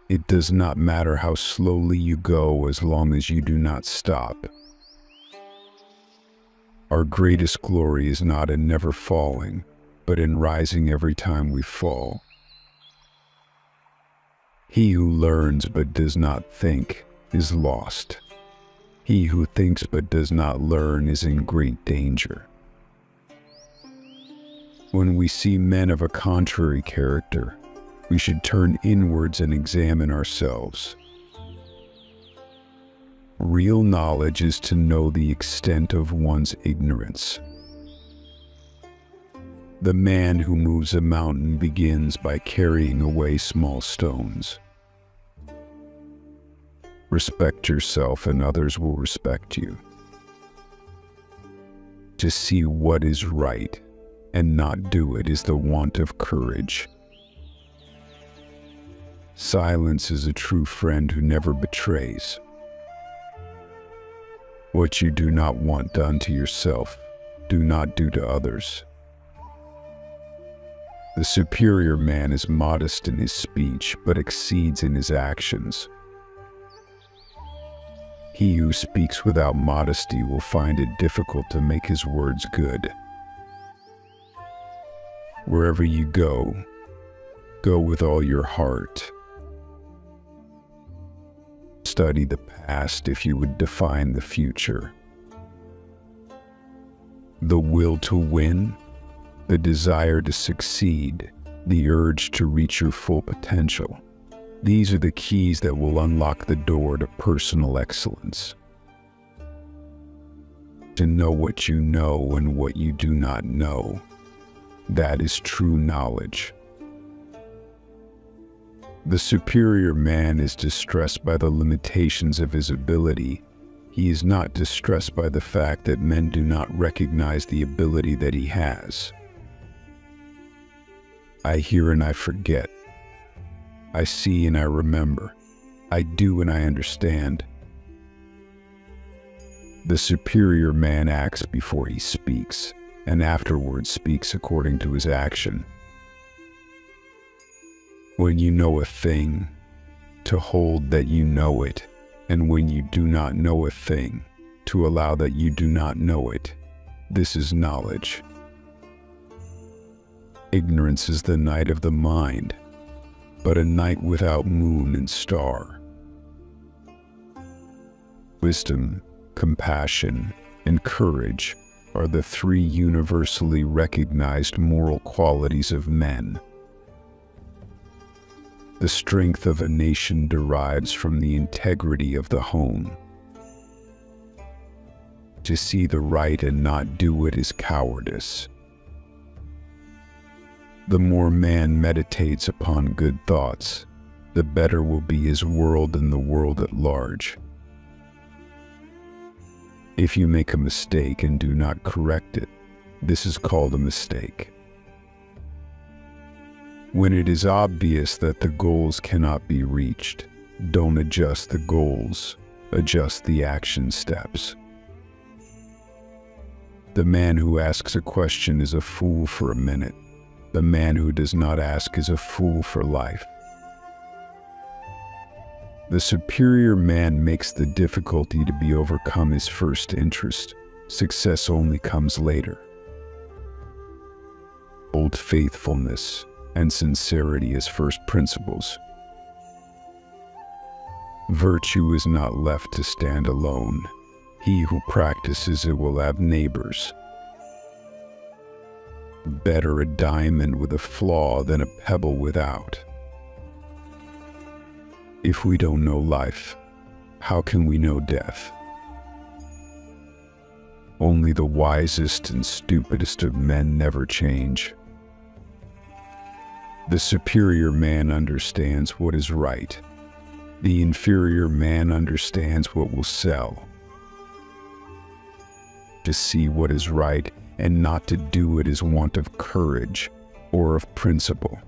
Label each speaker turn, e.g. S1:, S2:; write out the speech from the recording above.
S1: It does not matter how slowly you go as long as you do not stop. Our greatest glory is not in never falling, but in rising every time we fall. He who learns but does not think is lost. He who thinks but does not learn is in great danger. When we see men of a contrary character, we should turn inwards and examine ourselves. Real knowledge is to know the extent of one's ignorance. The man who moves a mountain begins by carrying away small stones. Respect yourself and others will respect you. To see what is right and not do it is the want of courage. Silence is a true friend who never betrays. What you do not want done to yourself, do not do to others. The superior man is modest in his speech, but exceeds in his actions. He who speaks without modesty will find it difficult to make his words good. Wherever you go, go with all your heart. Study the past if you would define the future. The will to win, the desire to succeed, the urge to reach your full potential. These are the keys that will unlock the door to personal excellence. To know what you know and what you do not know, that is true knowledge. The superior man is distressed by the limitations of his ability. He is not distressed by the fact that men do not recognize the ability that he has. I hear and I forget. I see and I remember. I do and I understand. The superior man acts before he speaks, and afterwards speaks according to his action. When you know a thing, to hold that you know it, and when you do not know a thing, to allow that you do not know it. This is knowledge. Ignorance is the night of the mind, but a night without moon and star. Wisdom, compassion, and courage are the three universally recognized moral qualities of men. The strength of a nation derives from the integrity of the home. To see the right and not do it is cowardice. The more man meditates upon good thoughts, the better will be his world and the world at large. If you make a mistake and do not correct it, this is called a mistake. When it is obvious that the goals cannot be reached, don't adjust the goals, adjust the action steps. The man who asks a question is a fool for a minute. The man who does not ask is a fool for life. The superior man makes the difficulty to be overcome his first interest. Success only comes later. Hold faithfulness and sincerity as first principles. Virtue is not left to stand alone. He who practices it will have neighbors. Better a diamond with a flaw than a pebble without. If we don't know life, how can we know death? Only the wisest and stupidest of men never change. The superior man understands what is right. The inferior man understands what will sell. To see what is right and not to do it is want of courage or of principle.